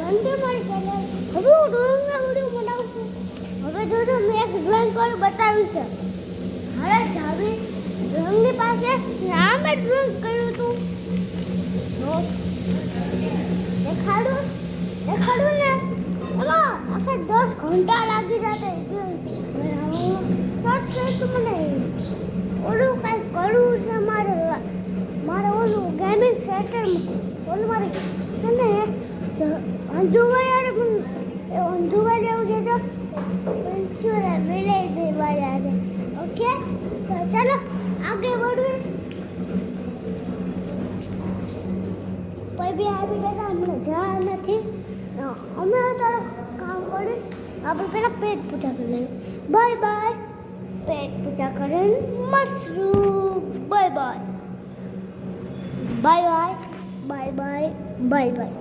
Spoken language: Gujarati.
શાંતિ મળી જાય. હવે હું ડ્રોઈંગના વિડીયો બનાવું છું. હવે જોજો મેં એક ડ્રોઈંગ કરી બતાવ્યું છે. હારે જાવી ડ્રોઈંગની પાસે આમ જ ડ્રોઈંગ કર્યું હતું. દેખાડું ને એમાં આખે 10 ઘંટા લાગી જતા. મને ઓલું કંઈક કરવું છે મારે ઓલું ગેમિંગ સેન્ટરમાં ઓલું મારે છે ને અંજુભાઈ લેવું છે તો પંચોરા મિલાઈ દેવા યાર. ઓકે તો ચાલો આગળ વધીએ. કોઈ બી આવી જતા અમને જા નથી. અમે થોડું કામ કરીશ. આપણે પહેલાં પેટ પૂજા કરી લઈએ. Bye bye. પેટ પૂજા કરીને mushroom. Bye bye. Bye bye. Bye bye. Bye bye.